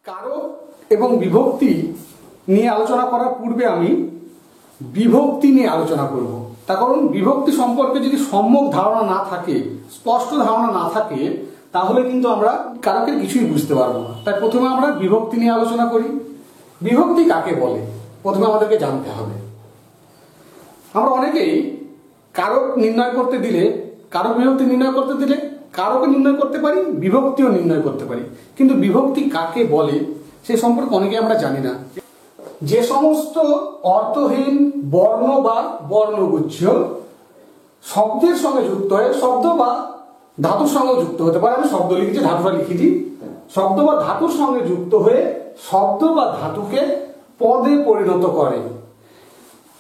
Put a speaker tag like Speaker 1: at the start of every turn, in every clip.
Speaker 1: কারক এবং বিভক্তি নিয়ে আলোচনা করার পূর্বে আমি বিভক্তি নিয়ে আলোচনা করব। তার কারণ বিভক্তি সম্পর্কে যদি সম্যক ধারণা না থাকে, স্পষ্ট ধারণা না থাকে, তাহলে কিন্তু আমরা কারকের কিছুই বুঝতে পারবো না। তাই প্রথমে আমরা বিভক্তি নিয়ে আলোচনা করি। বিভক্তি কাকে বলে প্রথমে আমাদেরকে জানতে হবে। আমরা অনেকেই কারক নির্ণয় করতে দিলে, কারক বিভক্তি নির্ণয় করতে দিলে কারকে নির্ণয় করতে পারি, বিভক্তিও নির্ণয় করতে পারি, কিন্তু বিভক্তি কাকে বলে সে সম্পর্কে অনেকে আমরা জানি না। যে সমস্ত অর্থহীন বর্ণ বা বর্ণগুচ্ছ শব্দের সঙ্গে যুক্ত হয়ে, শব্দ বা ধাতুর সঙ্গে যুক্ত হতে পারে, আমি শব্দ লিখেছি, ধাতুটা লিখেছি, শব্দ বা ধাতুর সঙ্গে যুক্ত হয়ে শব্দ বা ধাতুকে পদে পরিণত করে,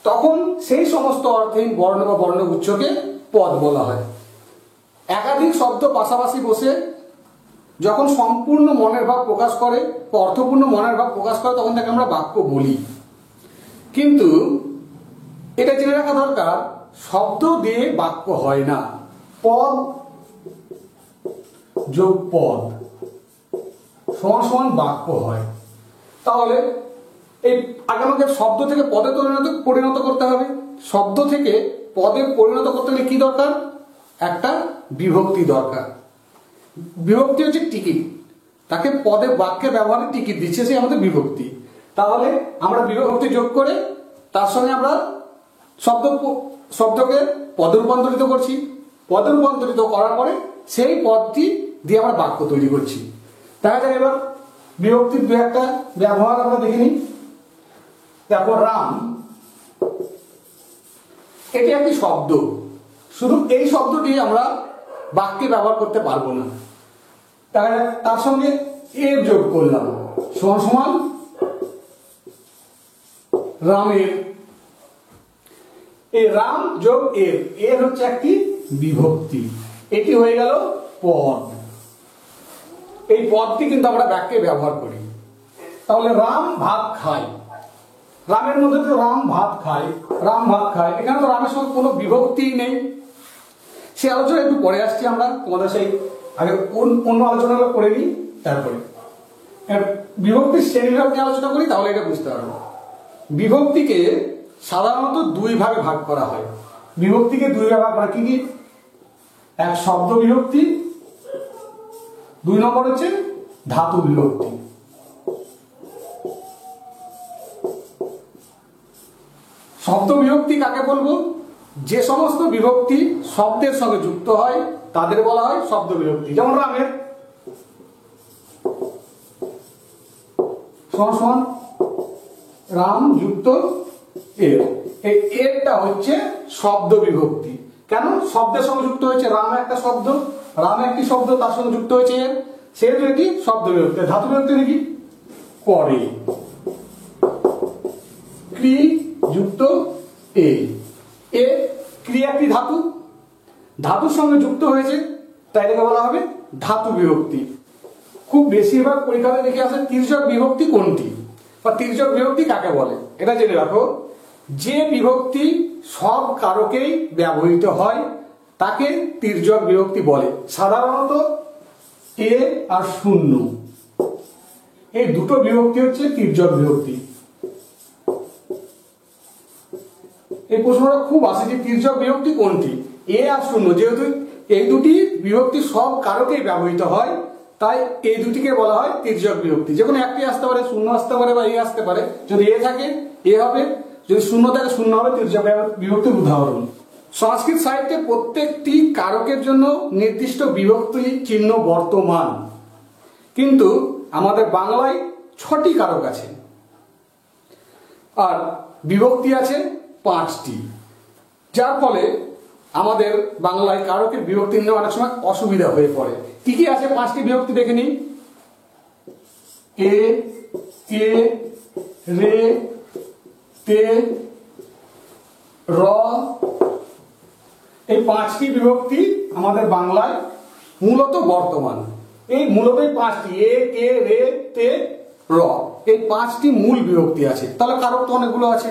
Speaker 1: তখন সেই সমস্ত অর্থহীন বর্ণ বা বর্ণগুচ্ছকে পদ বলা হয়। একাধিক শব্দ পাশাপাশি বসে যখন সম্পূর্ণ মনের ভাব প্রকাশ করে, অর্থপূর্ণ মনের ভাব প্রকাশ করে, তখন তাকে আমরা বাক্য বলি। কিন্তু এটা জেনে রাখা দরকার, শব্দ দিয়ে বাক্য হয় না, পদ যোগ পদ সমান সমান বাক্য হয়। তাহলে এই আগে আমাকে শব্দ থেকে পদে পরিণত করতে হবে। শব্দ থেকে পদে পরিণত করতে হলে কি দরকার? একটা বিভক্তি দরকার। বিভক্তি হচ্ছে টিকিট, তাকে পদে বাক্যে ব্যবহারে টিকিট দিচ্ছে, সে আমাদের বিভক্তি। তাহলে আমরা বিভক্তি যোগ করে তার সঙ্গে আমরা শব্দকে পদে রূপান্তরিত করছি। পদে রূপান্তরিত করার পরে সেই পদটি দিয়ে আমরা বাক্য তৈরি করছি। দেখা যায় এবার বিভক্তির দু একটা ব্যবহার আমরা দেখে নিই। দেখো, রাম, এটি একটি শব্দ, শুধু এই শব্দটি আমরা বাক্যে ব্যবহার করতে পারবো না। তার সঙ্গে এর যোগ করলাম, সমান সমান রামের। এই রাম যোগ এর হচ্ছে একটি বিভক্তি, এটি হয়ে গেল পদ। এই পদটি কিন্তু আমরা বাক্যে ব্যবহার করি। তাহলে রাম ভাত খায়, রামের মধ্যে তো রাম ভাত খায়, রাম ভাত খায়, এখানে তো রামের সঙ্গে কোনো বিভক্তি নেই। সে আলোচনা একটু পরে আসছি, আমরা তোমাদের সেই আগে অন্য আলোচনাগুলো করে নিই, তারপরে বিভক্তির শ্রেণীভাগ নিয়ে আলোচনা করি, তাহলে এটা বুঝতে পারবো। বিভক্তিকে সাধারণত দুই ভাগে ভাগ করা হয়। বিভক্তিকে দুই ভাগে ভাগ করা কি কি? এক শব্দ বিভক্তি, দুই নম্বর হচ্ছে ধাতু বিভক্তি। শব্দ বিভক্তি কাকে বলবো? যে সমস্ত বিভক্তি শব্দের সঙ্গে যুক্ত হয় তাদের বলা হয় শব্দ বিভক্তি। যেমন রামের সমান রাম যুক্ত এর, এই এরটা হচ্ছে শব্দ বিভক্তি। কেন? শব্দের সঙ্গে যুক্ত হয়েছে, রাম একটা শব্দ, রাম একটি শব্দ, তার সঙ্গে যুক্ত হয়েছে এর, সেহেতু এটি শব্দ বিভক্তি। ধাতু বিভক্তি নাকি করে, ক্রি যুক্ত এ, ক্রিয়া একটি ধাতু, ধাতুর সঙ্গে যুক্ত হয়েছে, তাই এটাকে বলা হবে ধাতু বিভক্তি। খুব বেশিরভাগ পরীক্ষাতে দেখে আসে তির্যক বিভক্তি কোনটি বা তির্যক বিভক্তি কাকে বলে। এটা জেনে রাখো, যে বিভক্তি সব কারকেই ব্যবহৃত হয় তাকে তির্যক বিভক্তি বলে। সাধারণত এ আর শূন্য, এই দুটো বিভক্তি হচ্ছে তির্যক বিভক্তি। এই প্রশ্নটা খুব আসে যে তির্যক বিভক্তি কোনটি, এ আর শূন্য। যেহেতু এই দুটি বিভক্তি সব কারকেই ব্যবহৃত হয়, তাই এই দুটিকে বলা হয় তির্যক বিভক্তি। যে কোনো একটি আসতে পারে, শূন্য আসতে পারে বা এ আসতে পারে। যদি এ থাকে এ হবে, যদি শূন্য থাকে শূন্য হবে। তির্যক বিভক্তির উদাহরণ, সংস্কৃত সাহিত্যে প্রত্যেকটি কারকের জন্য নির্দিষ্ট বিভক্তি চিহ্ন বর্তমান, কিন্তু আমাদের বাংলায় 6টি কারক আছে আর বিভক্তি আছে 5টি, যার ফলে আমাদের বাংলায় কারকের বিভক্তি নিয়ে অনেক সময় অসুবিধা হয়ে পড়ে। কি কি আছে 5টি বিভক্তি দেখে নিই। এ, কে, রে, তে, র, এই 5টি বিভক্তি আমাদের বাংলায় মূলত বর্তমান। এই মূলত 5টি, এ, কে, রে, তে, র, এই 5টি মূল বিভক্তি আছে। তাহলে কারক তো অনেকগুলো আছে,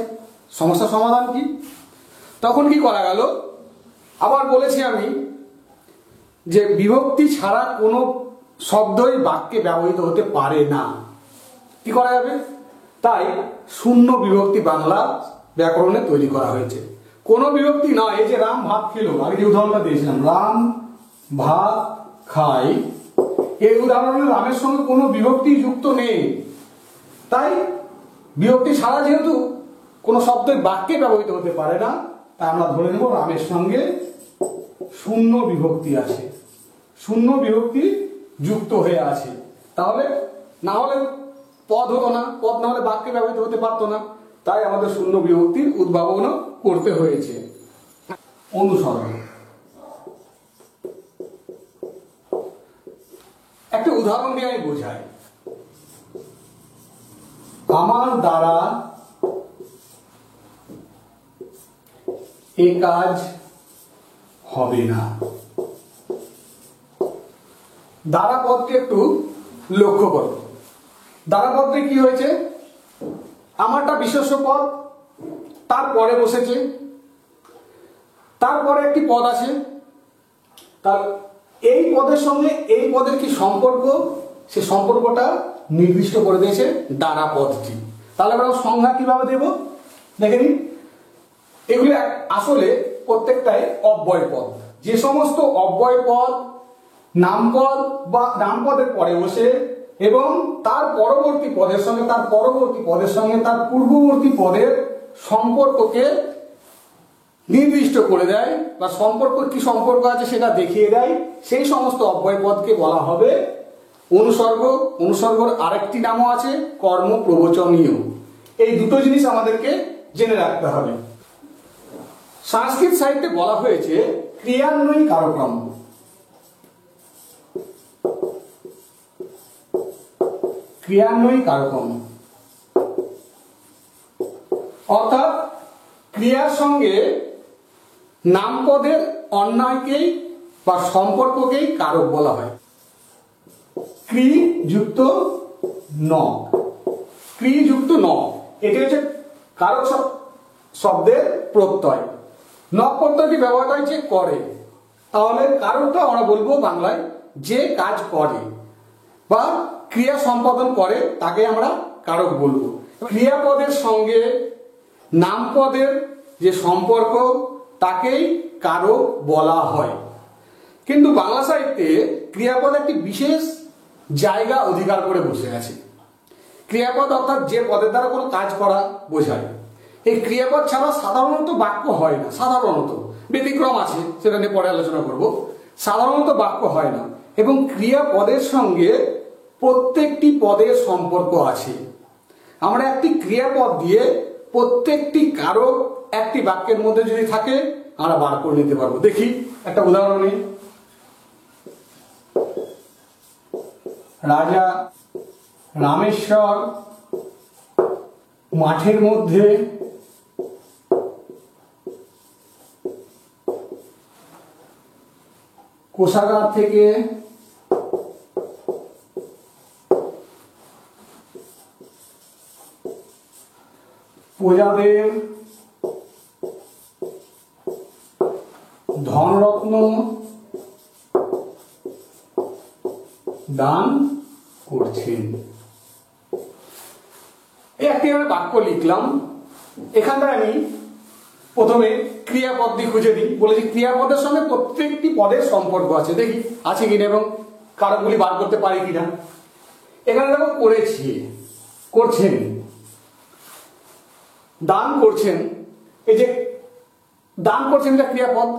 Speaker 1: সমস্যার সমাধান কি? তখন কি করা গেল? আবার বলেছি আমি যে বিভক্তি ছাড়া কোনো শব্দই বাক্যে ব্যবহৃত হতে পারে না। কি করা যাবে? তাই শূন্য বিভক্তি বাংলা ব্যাকরণে তৈরি করা হয়েছে। কোনো বিভক্তি নয়। এই যে রাম ভাত খেলো, আগে যে উদাহরণটা দিয়েছিলাম, রাম ভাত খাই, এই উদাহরণে রামের সঙ্গে কোনো বিভক্তি যুক্ত নেই। তাই বিভক্তি ছাড়া যেহেতু কোনো শব্দের বাক্যে ব্যবহৃত হতে পারে না, তাই আমরা ধরে নেব রামের সঙ্গে শূন্য বিভক্তি আছে, শূন্য বিভক্তি যুক্ত হয়ে আছে। তাহলে না হলে পদ হতো না, পদ না হলে বাক্যে ব্যবহৃত হতে পারতো না। তাই আমাদের শূন্য বিভক্তির উদ্ভাবনও করতে হয়েছে। অনুসরণ। একটা উদাহরণ দিয়ে আমি বোঝাই। আমার দ্বারা এই কাজ হবে না। দ্বারা পদকে একটু লক্ষ্য করো। দ্বারা পদে কি হয়েছে? আমারটা বিশেষ্য পদ, তারপরে বসেছে, তারপরে একটি পদ আছে। তার এই পদের সঙ্গে এই পদের কি সম্পর্ক, সে সম্পর্কটা নির্দিষ্ট করে দিয়েছে দ্বারা পদটি। তাহলে আমরা সংজ্ঞা কিভাবে দেব দেখে নিন। এগুলি আসলে প্রত্যেকটাই অব্যয় পদ। যে সমস্ত অব্যয় পদ নামপদ বা নামপদের পরে বসে এবং তার পরবর্তী পদের সঙ্গে তার পরবর্তী পদের সঙ্গে তার পূর্ববর্তী পদের সম্পর্ককে নির্দিষ্ট করে দেয় বা সম্পর্ক কি সম্পর্ক আছে সেটা দেখিয়ে দেয়, সেই সমস্ত অব্যয় পদকে বলা হবে অনুসর্গ। অনুসর্গের আরেকটি নামও আছে কর্ম প্রবচনীয়। এই দুটো জিনিস আমাদেরকে জেনে রাখতে হবে। সংস্কৃত সাহিত্যে বলা হয়েছে ক্রিয়ান্বয়ী কারক্রম। ক্রিয়ান্বয়ী কারক্রম অর্থাৎ ক্রিয়ার সঙ্গে নামপদের অন্যয়কেই বা সম্পর্ককেই কারক বলা হয়। ক্রি যুক্ত ন, ক্রি যুক্ত ন, এটি হচ্ছে কারক শব্দের প্রত্যয়। ন প্রত্যয়টি ব্যবহার হয় যে করে। তাহলে কারকটা আমরা বলবো বাংলায় যে কাজ করে বা ক্রিয়া সম্পাদন করে তাকে আমরা কারক বলবো। ক্রিয়াপদের সঙ্গে নামপদের যে সম্পর্ক তাকেই কারক বলা হয়। কিন্তু বাংলা সাহিত্যে ক্রিয়াপদ একটি বিশেষ জায়গা অধিকার করে বসে আছে। ক্রিয়াপদ অর্থাৎ যে পদের দ্বারা কোনো কাজ করা বোঝায়। এই ক্রিয়াপদ ছাড়া সাধারণত বাক্য হয় না। সাধারণত, ব্যতিক্রম আছে, সেটা নিয়ে পরে আলোচনা করব। সাধারণত বাক্য হয় না এবং ক্রিয়াপদের সঙ্গে প্রত্যেকটি পদের সম্পর্ক আছে। আমরা একটি ক্রিয়াপদ দিয়ে প্রত্যেকটি কারক একটি বাক্যের মধ্যে যদি থাকে আমরা বার করে নিতে পারবো। দেখি একটা উদাহরণ নিই। রাজা রামেশ্বর মাঠের মধ্যে কোষাগার থেকে প্রজাদের ধনরত্ন দান করছেন। এই একটি আমি বাক্য লিখলাম। এখানটায় আমি প্রথমে ক্রিয়াপদটি খুঁজে দিই। বলেছি ক্রিয়াপদের সঙ্গে প্রত্যেকটি পদের সম্পর্ক আছে, দেখি আছে কিনা এবং কারকগুলি বার করতে পারি কিনা। এখানে দেখো করেছি, করছেন, দান করছেন। এই যে দান করছেন এটা ক্রিয়াপদ,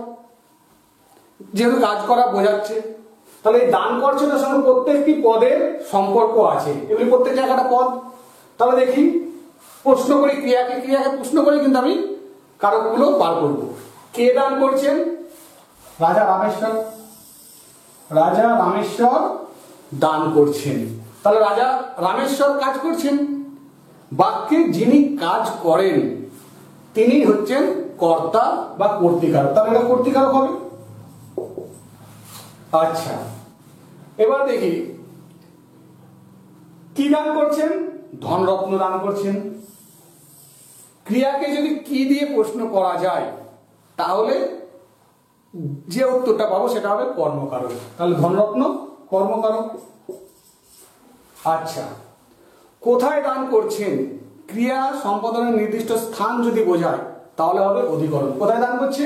Speaker 1: যেহেতু কাজ করা বোঝাচ্ছে। তাহলে এই দান করছেন এর সঙ্গে প্রত্যেকটি পদের সম্পর্ক আছে, এগুলি প্রত্যেক জায়গাটা পদ। তাহলে দেখি প্রশ্ন করি, ক্রিয়াকে প্রশ্ন করে কিন্তু আমি কারকগুলো বার করবো। কে দান করছেন? রাজা রামেশ্বর। রাজা রামেশ্বর দান করছেন। তাহলে রাজা রামেশ্বর কাজ করছেন। বাক্যে যিনি কাজ করেন তিনি হচ্ছেন কর্তা বা কর্তৃকারক। তাহলে এটা কর্তৃকারক হবে। আচ্ছা, এবার দেখি কি দান করছেন? ধনরত্ন দান করছেন। ক্রিয়াকে যদি কি দিয়ে প্রশ্ন করা যায় তাহলে যে উত্তরটা পাবো সেটা হবে কর্মকারক। তাহলে ধনরত্ন কর্মকারক। আচ্ছা, কোথায় দান করছেন, ক্রিয়া সম্পাদনের নির্দিষ্ট স্থান যদি বোঝায় তাহলে হবে অধিকরণ। কোথায় দান করছে,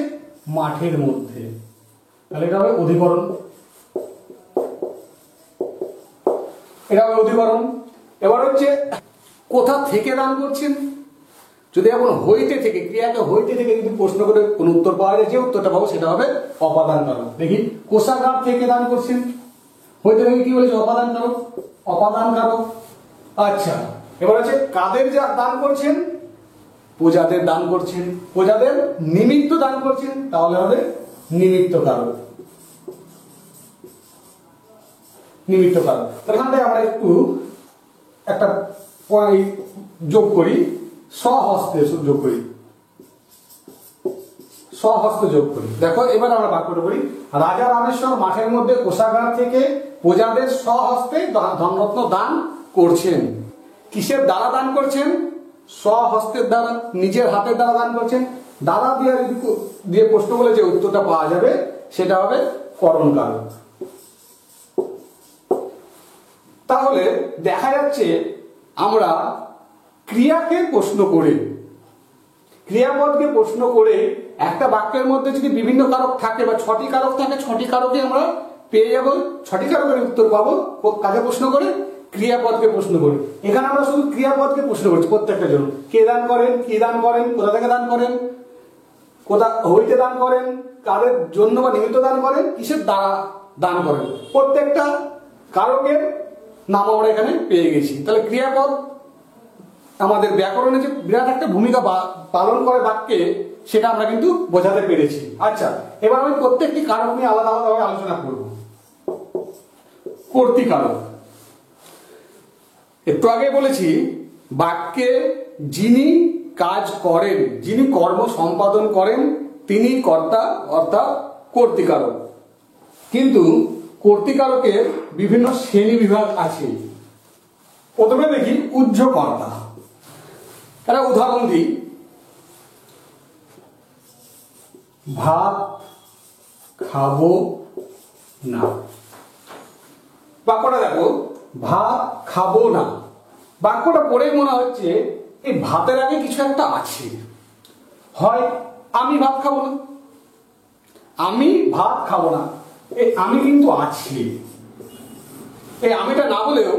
Speaker 1: মাঠের মধ্যে, তাহলে এটা হবে অধিকরণ। এটা হবে অধিকরণ। এবার হচ্ছে কোথা থেকে দান করছেন, যদি এখন হইতে থেকে, ক্রিয়াকে হইতে থেকে যদি প্রশ্ন করে কোন উত্তর পাওয়া যায়, যে উত্তরটা পাবো সেটা হবে অপাদান কারক। দেখি কোষাগার থেকে দান করছেন, হইতে থেকে কি বলেছে, অপাদান কারক, অপাদান কারক। আচ্ছা, এবার হচ্ছে কাদের যা দান করছেন, প্রজাদের দান করছেন, প্রজাদের নিমিত্ত দান করছেন, তাহলে হবে নিমিত্ত কারক, নিমিত্ত কারক। এখান থেকে আমরা একটু একটা যোগ করি, স্বহস্তে যোগ করি, স্বহস্তে যোগ করি। দেখো এবার আমরা বাক্যটা করি, রাজা রামেশ্বর মাঠের মধ্যে কোষাগার থেকে প্রজাদের স্বহস্তে ধনরত্ন দান করছেন। কিসের দ্বারা দান করছেন, স্বহস্তের দ্বারা, নিজের হাতের দ্বারা দান করছেন। দ্বারা দিয়ে প্রশ্ন বলে যে উত্তরটা পাওয়া যাবে সেটা হবে করণ কারক। তাহলে দেখা যাচ্ছে আমরা ক্রিয়াকে প্রশ্ন করে, ক্রিয়াপদকে প্রশ্ন করে একটা বাক্যের মধ্যে যদি বিভিন্ন কারক থাকে বা 6টি কারক থাকে, 6টি কারকে আমরা পেয়ে যাব, 6টি কারকের উত্তর পাবো। কাকে প্রশ্ন করে, ক্রিয়াপদকে প্রশ্ন করে। এখানে আমরা শুধু ক্রিয়াপদকে প্রশ্ন করছি প্রত্যেকটা জন্য, কে দান করেন, কি দান করেন, কোথা থেকে দান করেন, কোথা হইতে দান করেন, কাদের জন্য বা নিমিত্ত দান করেন, কিসের দ্বারা দান করেন, প্রত্যেকটা কারকের নাম আমরা এখানে পেয়ে গেছি। তাহলে ক্রিয়াপদ আমাদের ব্যাকরণে যে বিরাট একটা ভূমিকা পালন করে বাক্যে, সেটা আমরা কিন্তু বোঝাতে পেরেছি। আচ্ছা, এবার আমি প্রত্যেকটি কারক নিয়ে আলাদা আলাদাভাবে আলোচনা করব। কর্তৃকারক, একটু আগে বলেছি বাক্যে যিনি কাজ করেন, যিনি কর্ম সম্পাদন করেন তিনি কর্তা অর্থাৎ কর্তৃকারক। কিন্তু কর্তৃকারকের বিভিন্ন শ্রেণী বিভাগ আছে। প্রথমে দেখি উহ্যকর্তা। একটা উদাহরণ দিই, ভাত খাবো না। বাক্যটা দেখো, ভাত খাবো না। বাক্যটা পড়েই মনে হচ্ছে এই ভাতের আগে কিছু একটা আছে। হয় আমি ভাত খাবো না, আমি ভাত খাবো না, এই আমি কিন্তু আছে। এই আমিটা না বলেও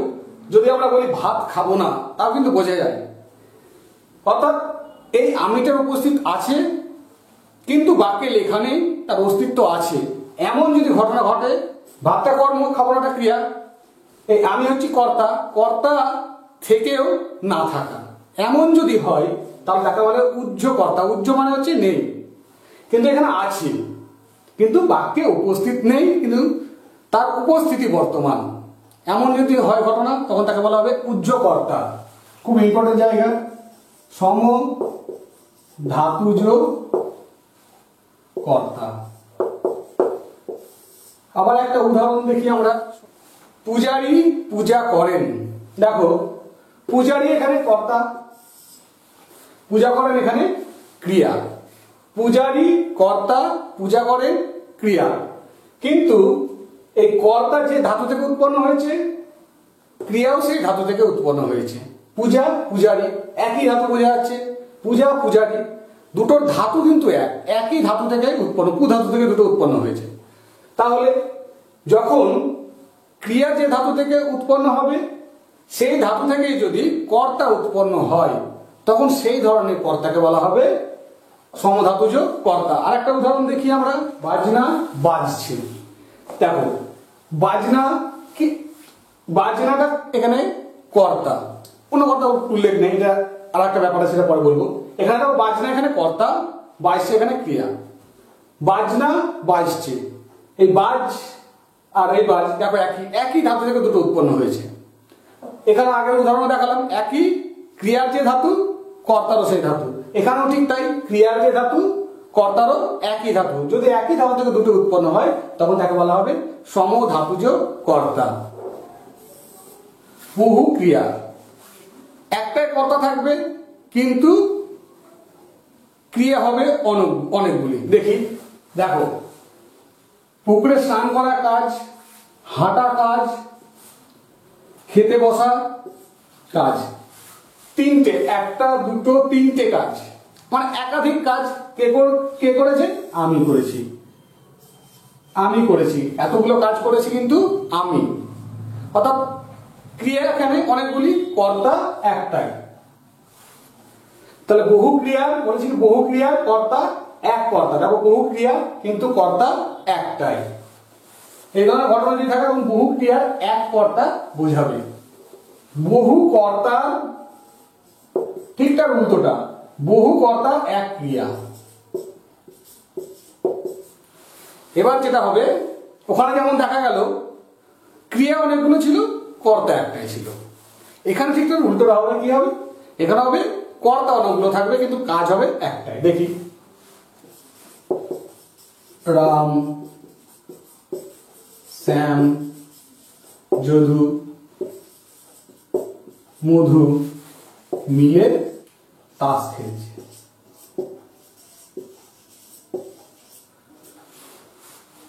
Speaker 1: যদি আমরা বলি ভাত খাবো না, তাও কিন্তু বোঝা যায়। অর্থাৎ এই আমিটার উপস্থিত আছে, কিন্তু বাক্যে লেখা নেই, তার অস্তিত্ব আছে। এমন যদি ঘটনা ঘটে, ভাতটা কর্ম, খাবারটা ক্রিয়া, এই আমি হচ্ছে কর্তা, কর্তা থেকেও না থাকা, এমন যদি হয় তাহলে তাকে বলে উহ্যকর্তা। উহ্য মানে হচ্ছে নেই, কিন্তু এখানে আছে, কিন্তু বাক্যে উপস্থিত নেই, কিন্তু তার উপস্থিতি বর্তমান। এমন যদি হয় ঘটনা, তখন তাকে বলা হবে উহ্যকর্তা। খুব ইম্পর্টেন্ট জায়গা, সম ধাতুজ কর্তা। আবার একটা উদাহরণ দেখি আমরা, পূজারী পূজা করেন। দেখো পূজারী এখানে কর্তা, পূজা করেন এখানে ক্রিয়া। পূজারী কর্তা, পূজা করেন ক্রিয়া। কিন্তু এই কর্তা যে ধাতু থেকে উৎপন্ন হয়েছে, ক্রিয়াও সেই ধাতু থেকে উৎপন্ন হয়েছে। পূজা পূজারী, একই ধাতু বোঝা যাচ্ছে, পূজা পূজারী, দুটোর ধাতু কিন্তু একই ধাতু থেকে উৎপন্ন, পু ধাতু থেকে দুটো উৎপন্ন হয়েছে। তাহলে যখন ক্রিয়া যে ধাতু থেকে উৎপন্ন হবে, সেই ধাতু থেকেই যদি কর্তা উৎপন্ন হয়, তখন সেই ধরনের কর্তাকে বলা হবে সমধাতুজ কর্তা। আর একটা উদাহরণ দেখি আমরা, বাজনা বাজছে। দেখো বাজনা কি, বাজনাটা এখানে কর্তা, কোনো কর্তা উল্লেখ নেই, এটা আর একটা ব্যাপার আছে, সেটা পরে বলবো। এখানে দেখো বাজনা এখানে কর্তা, বাজছে এখানে ক্রিয়া। বাজনা বাজছে, এই বাজ আর এই বাজ দেখো একই ধাতু থেকে দুটো উৎপন্ন হয়েছে। এখানে আগের উদাহরণ দেখালাম, একই ক্রিয়ার যে ধাতু, কর্তারও সেই ধাতু। এখানেও ঠিক তাই, ক্রিয়ার যে ধাতু, কর্তারও একই ধাতু। যদি একই ধাতু থেকে দুটো উৎপন্ন হয়, তখন তাকে বলা হবে সমধাতুজ কর্তা। বহু ক্রিয়া, একটাই কর্তা থাকবে, কিন্তু ক্রিয়া হবে অনেকগুলি। দেখি, দেখো পুকুরে স্নান করা কাজ, হাঁটা কাজ, খেতে বসা, কাজ, তিনটে, একটা দুটো তিনটে কাজ, মানে একাধিক কাজ কে করেছে? আমি করেছি। আমি করেছি, এতগুলো কাজ করেছি কিন্তু আমি, অর্থাৎ ক্রিয়া এখানে অনেকগুলি, কর্তা একটাই। তাহলে বহু ক্রিয়ার বলেছি কি, বহু ক্রিয়ার কর্তা এক কর্তা। দেখো বহু ক্রিয়া কিন্তু কর্তা একটাই। এই ধরনের ঘটনা যদি থাকে এবং বহু ক্রিয়ার এক কর্তা বোঝাবে। বহু কর্তার ঠিকঠাক উল্টোটা, বহু কর্তার এক ক্রিয়া। এবার যেটা হবে, ওখানে যেমন দেখা গেল ক্রিয়া অনেকগুলো ছিল, কর্তা একটাই ছিল। এখানে ঠিক উল্টোটা হবে, কি হবে? এখানে হবে কর্তা অনেকগুলো থাকবে কিন্তু কাজ হবে একটাই। দেখি, রাম, শ্যাম, যদু, মধু মিলে তাস খেলছে।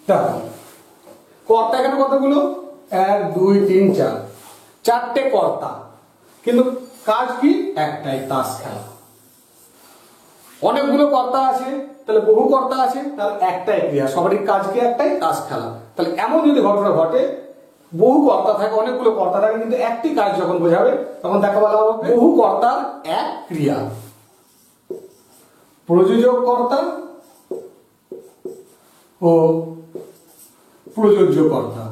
Speaker 1: দেখো কর্তা এখানে কতগুলো? 1 2 3 4, চারটে কর্তা, কিন্তু কাজ কি? একটাই, তাস খেলা। অনেকগুলো কর্তা আছে, তাহলে বহু কর্তা আছে, তাহলে একটাই ক্রিয়া, সবারই কাজ কি? একটাই, তাস খেলা। তাহলে এমন যদি ঘটনা ঘটে, বহু কর্তা থাকে, অনেকগুলো কর্তা থাকে, কিন্তু একটি কাজ যখন বোঝাবে তখন তাকে বলা হবে বহু কর্তার এক ক্রিয়া। প্রযোজক কর্তা ও প্রযোজ্য কর্তা।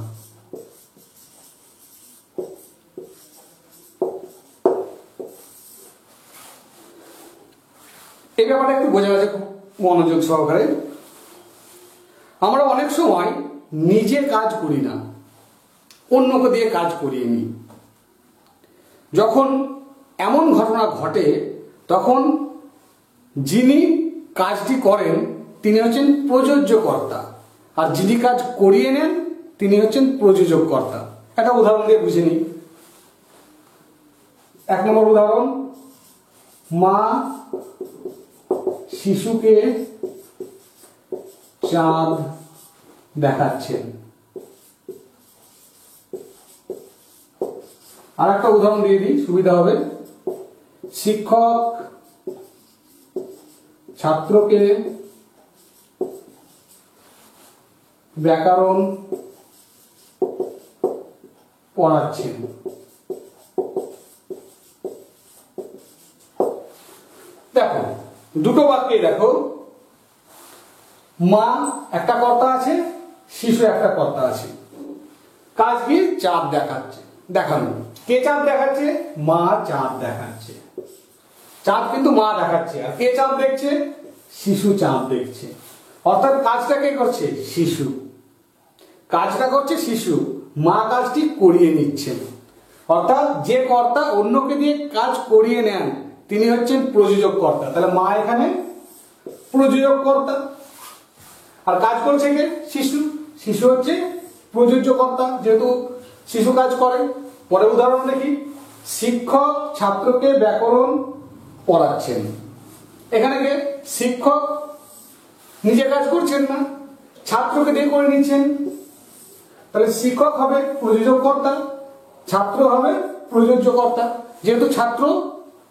Speaker 1: এই ব্যাপারটা একটু বোঝা যাচ্ছে খুব মনোযোগ সহকারে। আমরা অনেক সময় নিজে কাজ করি না, অন্যকে দিয়ে কাজ করিয়ে নিই। যখন এমন ঘটনা ঘটে তখন যিনি কাজটি করেন তিনি হচ্ছেন প্রযোজ্য কর্তা, আর যিনি কাজ করিয়ে নেন তিনি হচ্ছেন প্রযোজক কর্তা। একটা উদাহরণ দিয়ে বুঝে নিই। 1 নম্বর উদাহরণ, মা শিশুকে চাঁদ দেখাচ্ছেন। আর একটা উদাহরণ দিয়ে দিই, সুবিধা হবে। শিক্ষক ছাত্রকে ব্যাকরণ পড়াচ্ছেন। দেখো দুটো বাক্যে দেখো, মা একটা কর্তা আছে, শিশু একটা কর্তা আছে। কাজ কি? চাঁদ দেখাচ্ছে, দেখানো। কে চাঁদ দেখাচ্ছে? মা চাঁদ দেখাচ্ছে। চাঁদ কিন্তু মা দেখাচ্ছে, আর কে চাঁদ দেখছে? শিশু চাঁদ দেখছে। অর্থাৎ কাজটা কে করছে? শিশু। কাজটা করছে শিশু, মা কাজটি করিয়ে নিচ্ছেন। অর্থাৎ যে কর্তা অন্যকে দিয়ে কাজ করিয়ে নেন তিনি হচ্ছেন প্রযোজক কর্তা। তাহলে মা এখানে প্রযোজক কর্তা, আর কাজ করছে কে? শিশু। শিশু হচ্ছে প্রযোজ্য কর্তা, যেহেতু শিশু কাজ করে। পরে উদাহরণ দেখি, শিক্ষক ছাত্রকে ব্যাকরণ পড়াচ্ছেন। এখানে কে? শিক্ষক নিজে কাজ করছেন না, ছাত্রকে দিয়ে করে নিচ্ছেন। তাহলে শিক্ষক হবে প্রযোজক কর্তা, ছাত্র হবে প্রযোজ্য কর্তা। যেহেতু ছাত্র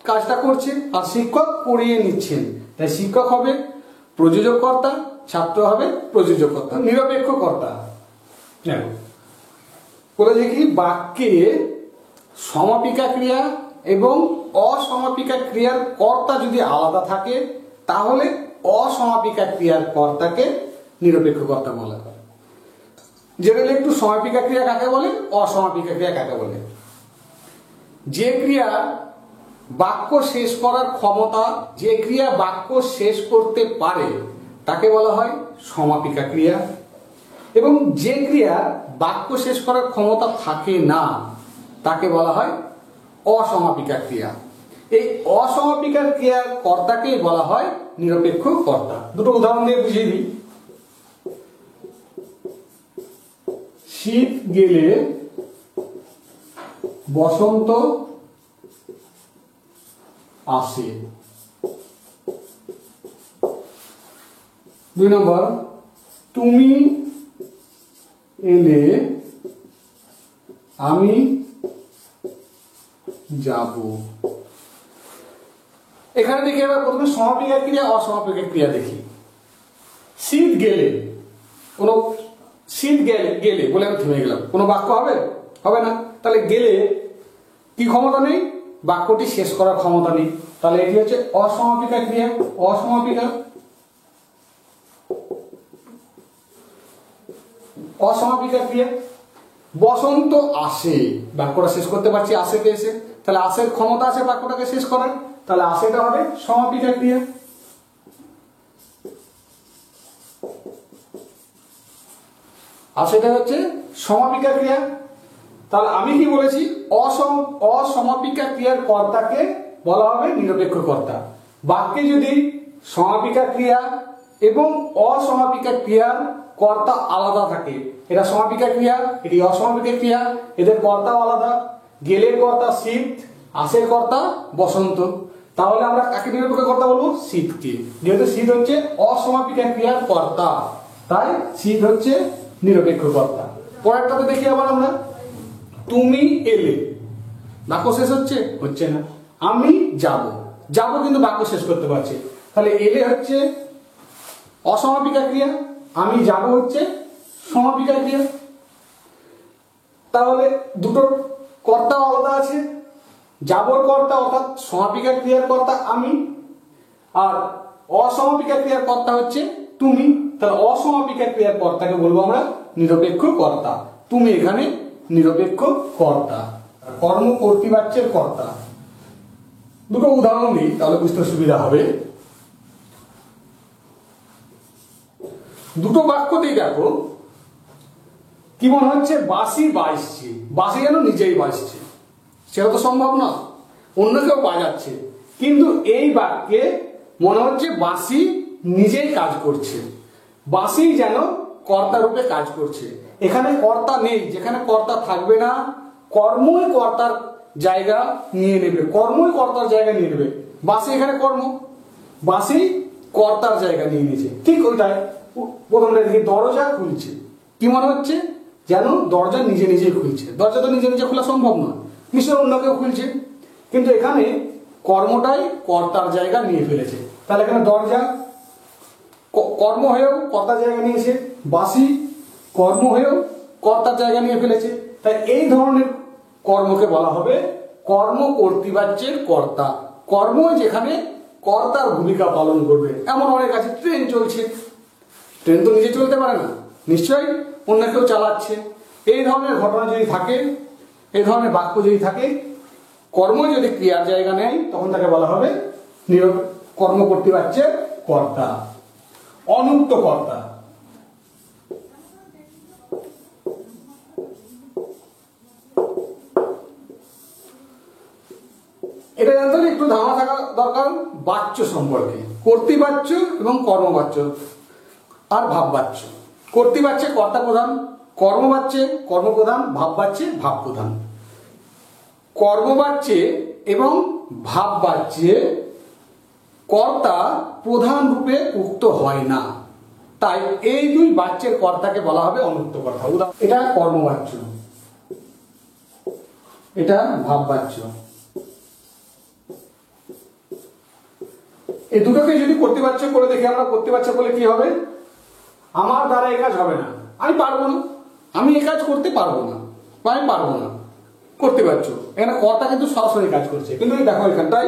Speaker 1: কাজটা করছে আর শিক্ষক পড়িয়ে নিচ্ছেন, তাই শিক্ষক হবে প্রযোজক কর্তা, ছাত্র হবে প্রযোজক কর্তা, নিরপেক্ষ কর্তা। বলেছে কি, বাক্যে সমাপিকা ক্রিয়া এবং অসমাপিকা ক্রিয়ার কর্তা যদি আলাদা থাকে তাহলে অসমাপিকা ক্রিয়ার কর্তাকে নিরপেক্ষ কর্তা বলা হয়। জেনারেলি একটু সমাপিকা ক্রিয়া কাকে বলে, অসমাপিকা ক্রিয়া কাকে বলে। যে ক্রিয়া বাক্য শেষ করার ক্ষমতা, যে ক্রিয়া বাক্য শেষ করতে পারে তাকে বলা হয় সমাপিকা ক্রিয়া, এবং যে ক্রিয়া বাক্য শেষ করার ক্ষমতা থাকে না তাকে বলা হয় অসমাপিকা ক্রিয়া। এই অসমাপিকা ক্রিয়ার কর্তাকেই বলা হয় নিরপেক্ষ কর্তা। দুটো উদাহরণ দিয়ে বুঝিয়ে দিই। শীত গেলে বসন্ত আসে। 2 নম্বর, তুমি এলে আমি যাব। এখানে দেখি এবার প্রথমে সমাপিকা ক্রিয়া অসমাপিকা ক্রিয়া দেখি। শীত গেলে, কোনো শীত গেলে গেলে বলে আমি থেমে গেলাম, কোনো বাক্য হবে? হবে না। তাহলে গেলে কি ক্ষমতা নেই? বাক্যটি শেষ করার ক্ষমতা নেই। তাহলে এটি হচ্ছে অসমাপিকা ক্রিয়া। অসমাপিকা অসমাপিকা ক্রিয়া। বসন্ত আসে, বাক্যটা শেষ করতে পারছি আসেতে এসে, তাহলে আসের ক্ষমতা আছে বাক্যটাকে শেষ করার, তাহলে আসেটা হবে সমাপিকা ক্রিয়া। আসেটা হচ্ছে সমাপিকা ক্রিয়া। তাহলে আমি কি বলেছি? অসমাপিকা ক্রিয়ার কর্তাকে বলা হবে নিরপেক্ষ কর্তা। বাক্যে যদি সমাপিকা ক্রিয়া এবং অসমাপিকা ক্রিয়ার কর্তা আলাদা থাকে, এটা সমাপিকা ক্রিয়া, এটি অসমাপিকা ক্রিয়া, এদের কর্তাও আলাদা। গেলের কর্তা শীত, আসের কর্তা বসন্ত, তাহলে আমরা কাকে নিরপেক্ষ কর্তা বলবো? শীতকে। যেহেতু শীত হচ্ছে অসমাপিকা ক্রিয়ার কর্তা, তাই শীত হচ্ছে নিরপেক্ষ কর্তা। পরেরটাতে দেখি আবার আমরা, তুমি এলে, বাক্য শেষ হচ্ছে? হচ্ছে না। আমি যাব, যাব কিন্তু বাক্য শেষ করতে পারছি। তাহলে এলে হচ্ছে অসমাপিকা ক্রিয়া, আমি যাব হচ্ছে সমাপিকা ক্রিয়া। তাহলে দুটোর কর্তা আলাদা আছে। যাবর কর্তা অর্থাৎ সমাপিকা ক্রিয়ার কর্তা আমি, আর অসমাপিকা ক্রিয়ার কর্তা হচ্ছে তুমি। তাহলে অসমাপিকা ক্রিয়ার কর্তাকে বলবো আমরা নিরপেক্ষ কর্তা। তুমি এখানে নিরপেক্ষ কর্তা। কর্ম কর্তৃবাচ্যের কর্তা। দুটো উদাহরণ দিই তাহলে বুঝতে সুবিধা হবে। দুটো বাক্যতেই দেখো কি মনে হচ্ছে? বাঁশি বাজছে। বাঁশি যেন নিজেই বাজছে, সেটা তো সম্ভব না, অন্য কেউ বাজাচ্ছে। কিন্তু এই বাক্যে মনে হচ্ছে বাঁশি নিজেই কাজ করছে, বাঁশি যেন কর্তা রূপে কাজ করছে। এখানে কর্তা নেই, যেখানে কর্তা থাকবে না কর্মই কর্তার জায়গা নিয়ে নেবে, কর্মই কর্তার জায়গা নিয়ে নেবে। বাঁশি এখানে কর্ম, বাঁশি কর্তার জায়গা নিয়ে নিয়েছে। ঠিক ওইটাই প্রথমটা দেখি, দরজা খুলছে। কি মনে হচ্ছে? যেন দরজা নিজে নিজেই খুলছে। দরজা তো নিজে নিজে খোলা সম্ভব নয়, নিশ্চয় অন্য কেউ খুলছে। কিন্তু এখানে কর্মটাই কর্তার জায়গা নিয়ে ফেলেছে। তাহলে এখানে দরজা কর্ম হয়েও কর্তার জায়গা নিয়েছে, বাঁশি কর্ম হয়েও কর্তার জায়গা নিয়ে ফেলেছে। তাই এই ধরনের কর্মকে বলা হবে কর্ম কর্তৃবাচ্যের কর্তা। কর্ম যেখানে কর্তার ভূমিকা পালন করবে। এমন অনেক আছে, ট্রেন চলছে, ট্রেন তো নিজে চলতে পারে না, নিশ্চয়ই অন্য কেউ চালাচ্ছে। এই ধরনের ঘটনা যদি থাকে, এই ধরনের বাক্য যদি থাকে, কর্ম যদি ক্রিয়ার জায়গা নেয়, তখন তাকে বলা হবে কর্ম কর্তৃবাচ্যের কর্তা। অনুক্ত কর্তা। এটা জানতে হলে একটু ধারণা থাকা দরকার বাচ্য সম্পর্কে। কর্তৃবাচ্য এবং কর্মবাচ্য আর ভাববাচ্য। কর্তৃবাচ্যে কর্তা প্রধান, কর্মবাচ্যে কর্মপ্রধান, ভাববাচ্যে ভাব প্রধান। কর্মবাচ্যে এবং ভাববাচ্যে কর্তা প্রধান রূপে উক্ত হয় না, তাই এই দুই বাচ্যের কর্তাকে বলা হবে অনুক্ত কর্তা। এটা কর্মবাচ্য, এটা ভাববাচ্য। এই দুটোকে যদি কর্তৃবাচ্য করে দেখি আমরা, কর্তৃবাচ্য বলে কি হবে? আমার দ্বারা এই কাজ হবে না, আমি পারবো না, আমি এই কাজ করতে পারবো না, আমি পারবো না। কর্তৃবাচ্য, এখানে কর্তা কিন্তু সরাসরি কাজ করছে, কিন্তু দেখো এখানটাই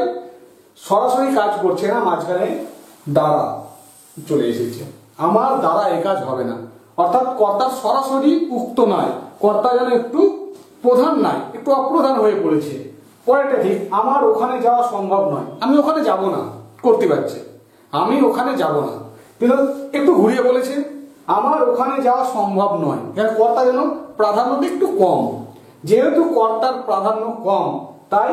Speaker 1: সরাসরি কাজ করছে না, মাঝখানে দ্বারা চলে এসেছে। আমার দ্বারা এই কাজ হবে না, অর্থাৎ কর্তা সরাসরি উক্ত নয়, কর্তা যেন একটু প্রধান নয়, একটু অপ্রধান হয়ে পড়েছে। পরেরটা ঠিক, আমার ওখানে যাওয়া সম্ভব নয়, আমি ওখানে যাব না। কর্তৃবাচ্যে আমি ওখানে যাব না, কিন্তু একটু ঘুরিয়ে বলেছে আমার ওখানে যাওয়া সম্ভব নয়। এখানে কর্তা যেন প্রাধান্যটা একটু কম। যেহেতু কর্তার প্রাধান্য কম, তাই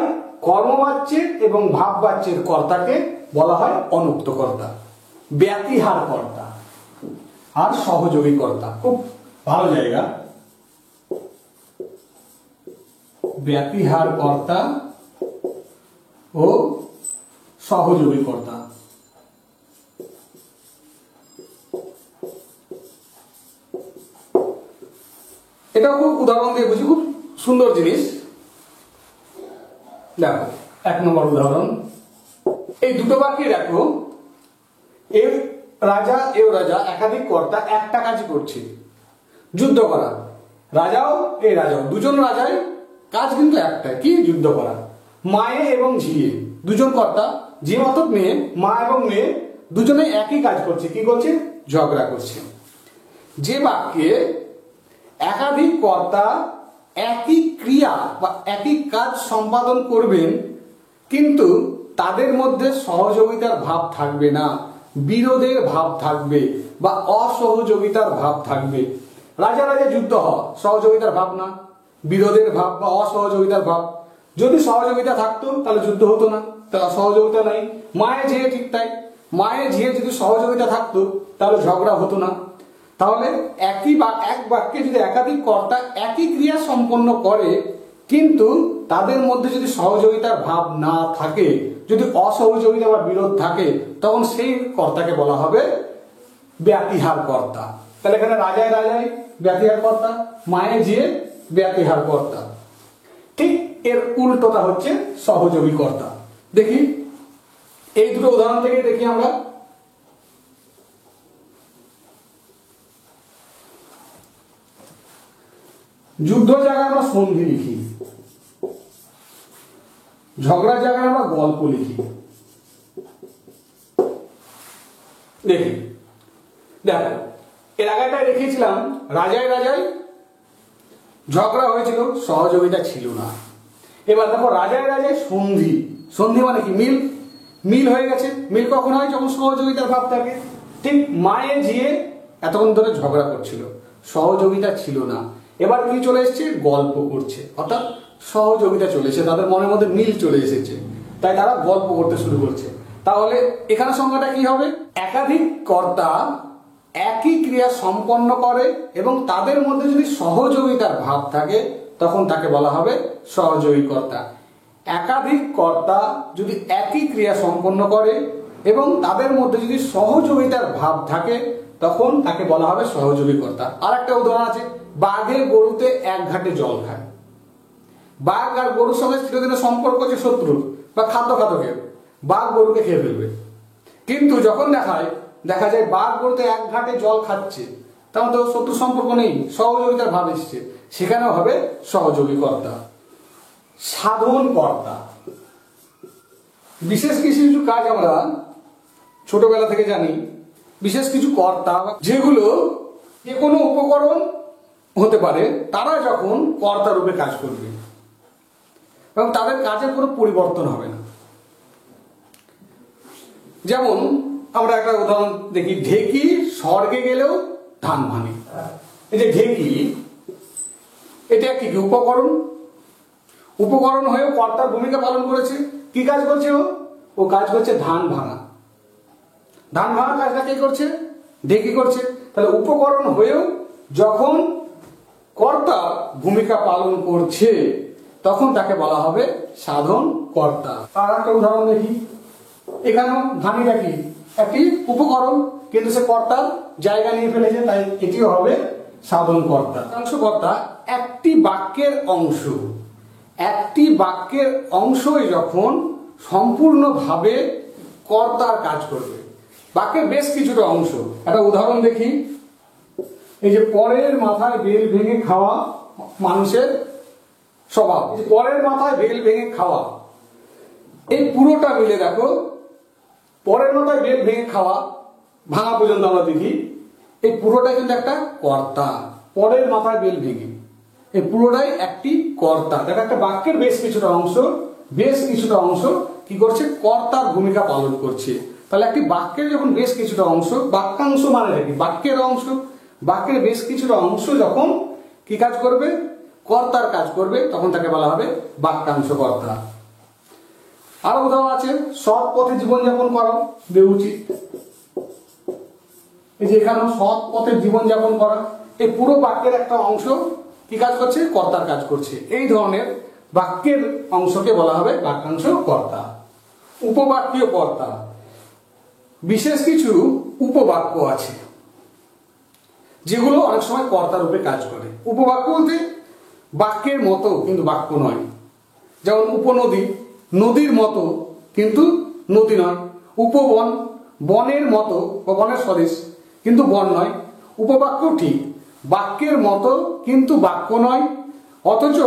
Speaker 1: কর্মবাচ্যের এবং ভাববাচ্যের কর্তাকে বলা হয় অনুক্ত কর্তা। ব্যতিহার কর্তা আর সহযোগী কর্তা, খুব ভালো জায়গা। ব্যতিহার কর্তা ও সহযোগী কর্তা। এটাও খুব উদাহরণ দিয়ে বুঝি, খুব সুন্দর জিনিস। দেখো 1 নম্বর উদাহরণ, এই দুটো বাক্যে দেখো এ রাজা একাধিক কর্তা একটা কাজই করছে, যুদ্ধ করা। রাজাও দুজন রাজাই কাজ কিন্তু একটাই, কি? যুদ্ধ করা। মায়ে এবং ঝিয়ে দুজন কর্তা, ঝিয়ে অর্থাৎ মেয়ে, মা এবং মেয়ে দুজনে একই কাজ করছে, কি করছে? ঝগড়া করছে। যে বাক্যে একাধিক কর্তা একই ক্রিয়া বা একই কাজ সম্পাদন করবেন কিন্তু তাদের মধ্যে সহযোগিতার ভাব থাকবে না, বিরোধের ভাব থাকবে বা অসহযোগিতার ভাব থাকবে। রাজা যুদ্ধ হয়, সহযোগিতার ভাব না, বিরোধের ভাব বা অসহযোগিতার ভাব। যদি সহযোগিতা থাকতো তাহলে যুদ্ধ হতো না, তাহলে সহযোগিতা নাই। মায়ের ঝিয়ে ঠিক তাই, মায়ের ঝিয়ে যদি সহযোগিতা থাকতো তাহলে ঝগড়া হতো না। তাহলে এক বাক্যে যদি একাধিক কর্তা একই ক্রিয়া সম্পন্ন করে কিন্তু তাদের মধ্যে যদি সহযোগিতার ভাব না থাকে, যদি অসহযোগিতা বা বিরোধ থাকে, তখন সেই কর্তাকে বলা হবে ব্যতিহার কর্তা। তাহলে এখানে রাজায় ব্যতিহার কর্তা, মায়ে ঝিয়ে ব্যতিহার কর্তা। ঠিক এর উল্টোটা হচ্ছে সহযোগী কর্তা। দেখি এই দুটো উদাহরণ থেকে দেখি আমরা। যুদ্ধ জায়গায় আমরা সন্ধি লিখি, ঝগড়ার জায়গায় আমরা গল্প লিখি। দেখি, দেখো এর আগেটাই দেখিয়েছিলাম রাজায় ঝগড়া হয়েছিল, সহযোগিতা ছিল না। এবার দেখো রাজায় সন্ধি, সন্ধি মানে কি? মিল হয়ে গেছে। মিল কখন হয়? যখন সহযোগিতার ভাব থাকে। ঠিক মায়ে ঝিয়ে এতক্ষণ ধরে ঝগড়া করছিল, সহযোগিতা ছিল না। এবার কি চলে এসছে? গল্প করছে, অর্থাৎ সহযোগিতা চলে এসেছে, তাদের মনের মধ্যে মিল চলে এসেছে, তাই তারা গল্প করতে শুরু করছে। তাহলে এখানে সংখ্যাটা কি হবে? একাধিক কর্তা একই ক্রিয়া সম্পন্ন করে এবং তাদের মধ্যে যদি সহযোগিতার ভাব থাকে তখন তাকে বলা হবে সহযোগী কর্তা। একাধিক কর্তা যদি একই ক্রিয়া সম্পন্ন করে এবং তাদের মধ্যে যদি সহযোগিতার ভাব থাকে তখন তাকে বলা হবে সহযোগী কর্তা। আর একটা উদাহরণ আছে, বাঘে গরুতে এক ঘাটে জল খায়। বাঘ আর গরুর সঙ্গে চিরদিনের সম্পর্ক হচ্ছে শত্রুর বা খাদ্যঘাতকের, বাঘ গরুকে খেয়ে ফেলবে। কিন্তু যখন দেখা যায় বাঘ গরুতে এক ঘাটে জল খাচ্ছে, তেমন তো শত্রু সম্পর্ক নেই, সহযোগিতার ভাব এসছে, সেখানেও হবে সহযোগী কর্তা। সাধন কর্তা, বিশেষ কিছু কাজ আমরা ছোটবেলা থেকে জানি, বিশেষ কিছু কর্তা যেগুলো যে কোনো উপকরণ হতে পারে, তারা যখন কর্তা রূপে কাজ করবে এবং তাদের কাজের কোনো পরিবর্তন হবে না। যেমন আমরা একটা উদাহরণ দেখি, ঢেকি স্বর্গে গেলেও ধান ভাঙে। এই যে ঢেকি, এটা কি উপকরণ হয়েও কর্তার ভূমিকা পালন করেছে। কি কাজ করছে ও কাজ করছে ধান ভাঙা। ধান ভাঙা কাজটা কে করছে? ঢেকি করছে। তাহলে উপকরণ হয়েও যখন কর্তা ভূমিকা পালন করছে তখন তাকে বলা হবে সাধন কর্তা। তার একটা উদাহরণ দেখি, এখানেও ধানিটা কি একটি উপকরণ কিন্তু সে কর্তার জায়গা নিয়ে ফেলেছে, তাই এটিও হবে সাধন কর্তা। কর্তা একটি বাক্যের অংশই যখন সম্পূর্ণভাবে কর্তার কাজ করবে। বাক্যের বেশ কিছুটা অংশ, একটা উদাহরণ দেখি। এই যে পরের মাথায় বেল ভেঙে খাওয়া মানুষের স্বভাব। পরের মাথায় বেল ভেঙে খাওয়া, এই পুরোটা মিলে দেখো, পরের মাথায় বেল ভেঙে খাওয়া ভাঙা পর্যন্ত আমরা দেখি, এই পুরোটা কিন্তু একটা কর্তা। পরের মাথায় বেল ভেঙে, এই পুরোটাই একটি কর্তা। দেখো একটা বাক্যের বেশ কিছুটা অংশ কি করছে? কর্তার ভূমিকা পালন করছে। তাহলে একটি বাক্যের যখন বেশ কিছুটা অংশ, বাক্যাংশ মানে কি? বাক্যের অংশ, বাক্যের বেশ কিছুটা অংশ যখন কি কাজ করবে? কর্তার কাজ করবে, তখন তাকে বলা হবে বাক্যাংশ কর্তা। আরো উদাহরণ আছে, সৎ পথে জীবনযাপন করা উচিত। এই যে এখানে সৎ পথে জীবনযাপন করা, এই পুরো বাক্যের একটা অংশ কি কাজ করছে? কর্তার কাজ করছে। এই ধরনের বাক্যের অংশকে বলা হবে বাক্যাংশ কর্তা। উপবাক্যীয় কর্তা, বিশেষ কিছু উপবাক্য আছে যেগুলো অনেক সময় কর্তা রূপে কাজ করে। উপবাক্য বলতে বাক্যের মতো কিন্তু বাক্য নয়। যেমন উপনদী, নদীর মতো কিন্তু নদী নয়। উপবন, বনের মতো বা বনের সদৃশ কিন্তু বন নয়। উপবাক্য ঠিক, বাক্যের মতো কিন্তু বাক্য নয়, অথচ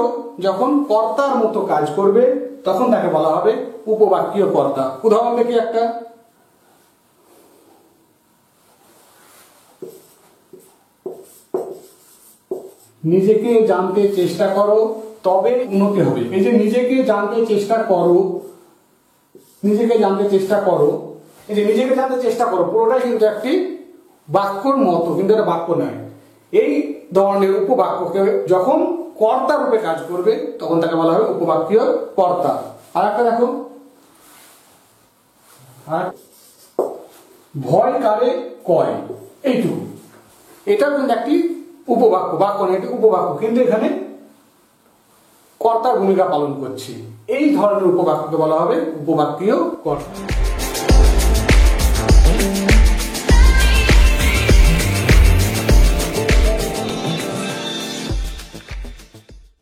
Speaker 1: যখন কর্তার মতো কাজ করবে তখন তাকে বলা হবে উপবাক্যীয় কর্তা। উদাহরণ দেখি একটা, নিজেকে জানতে চেষ্টা করো তবে উন্নতি হবে। এই যে নিজেকে জানতে চেষ্টা করো, নিজেকে জানতে চেষ্টা করো, এই যে নিজেকে জানতে চেষ্টা করো পুরোটাই কিন্তু একটি বাক্যর মতো, কিন্তু এটা বাক্য নয়। এই ধরনের উপবাক্যকে যখন কর্তা রূপে কাজ করবে তখন তাকে বলা হবে উপবাক্যীয় কর্তা। আর একটা দেখো, আর ভয় কারে কয়, এইটুকু, এটাও কিন্তু একটি উপবাক্য, বাক্য নয়, এটি উপবাক্য, কিন্তু এখানে কর্তার ভূমিকা পালন করছে। এই ধরনের উপবাক্যকে বলা হবে উপবাক্যীয় কর্তা।